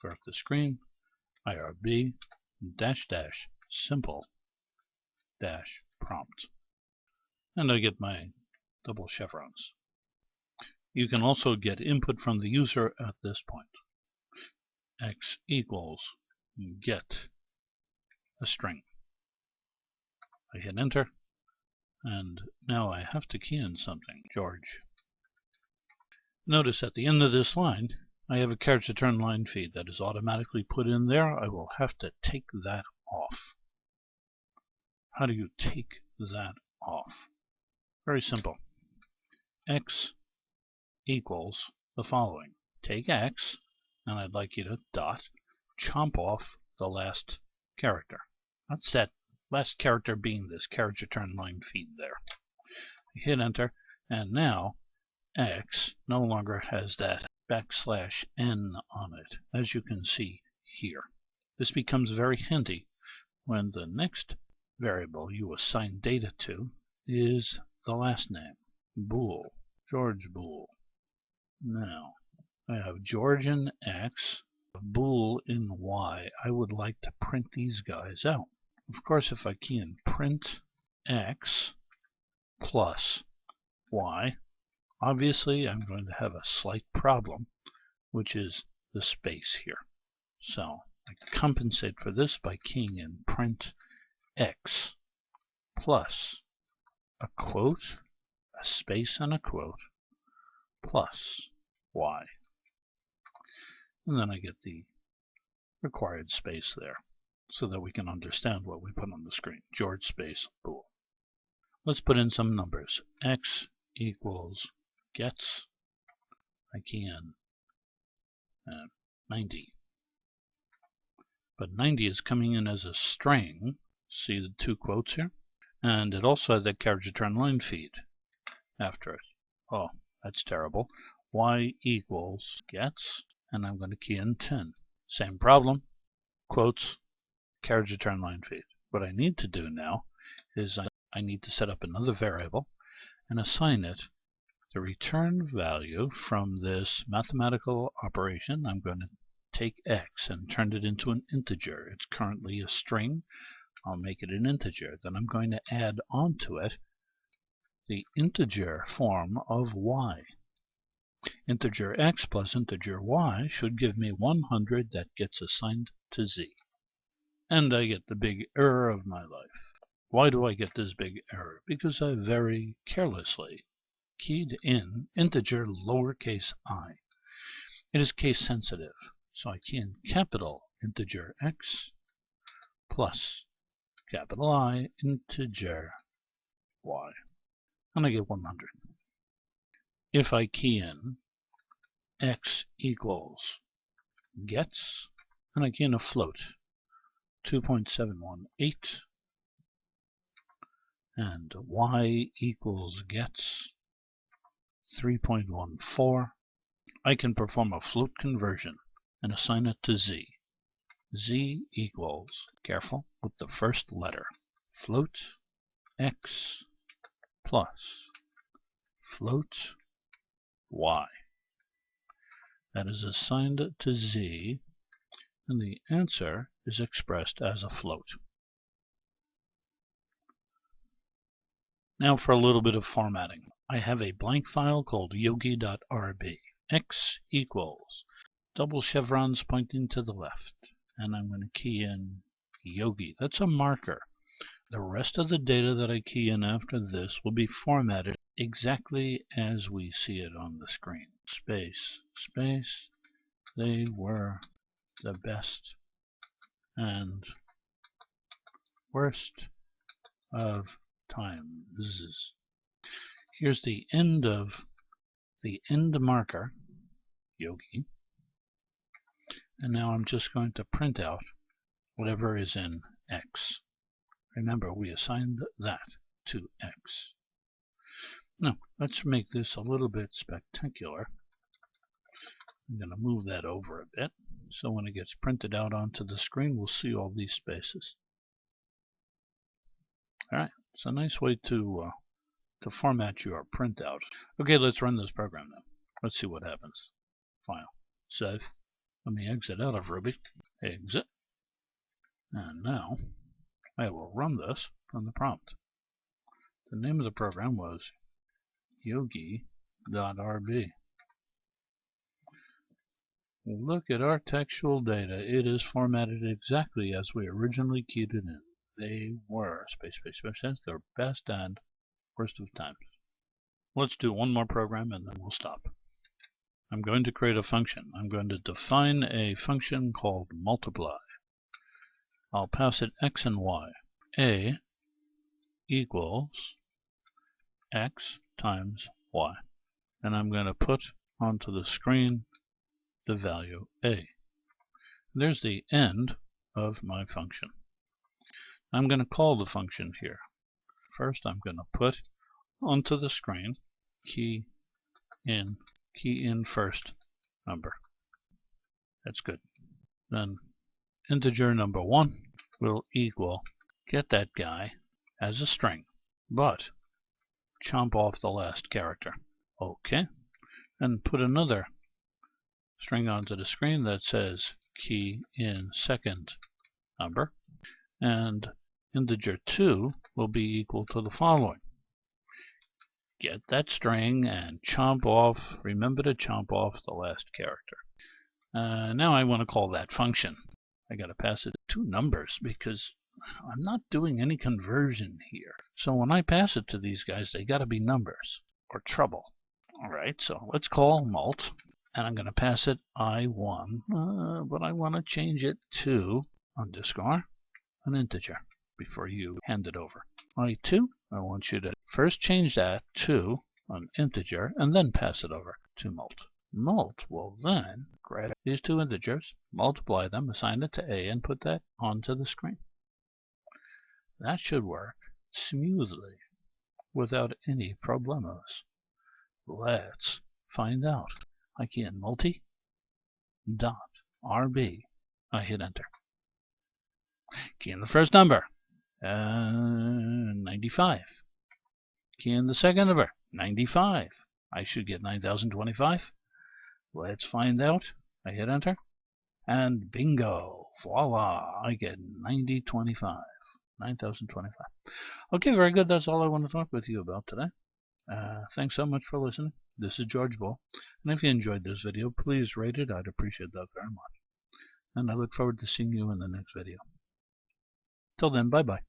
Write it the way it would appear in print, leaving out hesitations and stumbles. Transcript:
Start the screen, IRB dash dash simple dash prompt. And I get my double chevrons. You can also get input from the user at this point. X equals get a string. I hit enter, and now I have to key in something. George. Notice at the end of this line, I have a carriage return line feed that is automatically put in there. I will have to take that off. How do you take that off? Very simple. X equals the following. Take X, and I'd like you to dot, chomp off the last character. That's that last character being this carriage return line feed there. Hit enter, and now X no longer has that \n on it, as you can see here. This becomes very handy when the next variable you assign data to is the last name, boole, George Boole. Now, I have George in X, boole in Y. I would like to print these guys out. Of course, if I key in print X plus Y, obviously I'm going to have a slight problem, which is the space here. So I compensate for this by keying in print X plus a quote, a space and a quote, plus Y. And then I get the required space there so that we can understand what we put on the screen. George space boole. Let's put in some numbers. X equals gets, I key in 90. But 90 is coming in as a string. See the two quotes here? And it also has that carriage return line feed after it. Oh, that's terrible. Y equals gets, and I'm going to key in 10. Same problem. Quotes, carriage return line feed. What I need to do now is I need to set up another variable and assign it the return value from this mathematical operation. I'm going to take X and turn it into an integer. It's currently a string. I'll make it an integer. Then I'm going to add onto it the integer form of Y. Integer X plus integer Y should give me 100 that gets assigned to Z. And I get the big error of my life. Why do I get this big error? Because I very carelessly keyed in integer lowercase I. It is case sensitive, so I key in capital integer X plus capital I integer Y, and I get 100. If I key in X equals gets, and I key in a float, 2.718, and Y equals gets 3.14, I can perform a float conversion and assign it to Z. Z equals, careful with the first letter, float X plus float Y. That is assigned to Z, and the answer is expressed as a float. Now for a little bit of formatting. I have a blank file called yogi.rb. X equals double chevrons pointing to the left, and I'm going to key in yogi. That's a marker. The rest of the data that I key in after this will be formatted exactly as we see it on the screen. Space, space, they were the best and worst of times. Here's the end marker, yogi, and now I'm just going to print out whatever is in X. Remember, we assigned that to X. Now, let's make this a little bit spectacular. I'm going to move that over a bit, so when it gets printed out onto the screen, we'll see all these spaces. Alright, it's a nice way to format your printout. Okay, let's run this program now. Let's see what happens. File, save. Let me exit out of Ruby. Exit. And now I will run this from the prompt. The name of the program was yogi.rb. Look at our textual data. It is formatted exactly as we originally keyed it in. They were space, their best and worst of times. Let's do one more program and then we'll stop. I'm going to create a function. I'm going to define a function called multiply. I'll pass it x and y. A equals x times y. And I'm going to put onto the screen the value a. There's the end of my function. I'm going to call the function here. First, I'm going to put onto the screen key in first number. That's good. Then integer number 1 will equal, get that guy as a string, but chomp off the last character. Okay. And put another string onto the screen that says key in second number, and integer 2 will be equal to the following. Get that string and chomp off, remember to chomp off the last character. Now I want to call that function. I got to pass it 2 numbers because I'm not doing any conversion here. So when I pass it to these guys, they got to be numbers or trouble. Alright, so let's call mult, and I'm going to pass it I1, but I want to change it to underscore an integer before you hand it over. I2, I want you to first change that to an integer and then pass it over to mult. Mult will then grab these 2 integers, multiply them, assign it to a, and put that onto the screen. That should work smoothly without any problemos. Let's find out. I key in multi.rb. I hit enter. Key in the first number, 95. Key in the second number, 95. I should get 9025. Let's find out. I hit enter. And bingo. Voila. I get 9025. 9025. Okay, very good. That's all I want to talk with you about today. Thanks so much for listening. This is George Boole. And if you enjoyed this video, please rate it. I'd appreciate that very much. And I look forward to seeing you in the next video. Till then, bye-bye.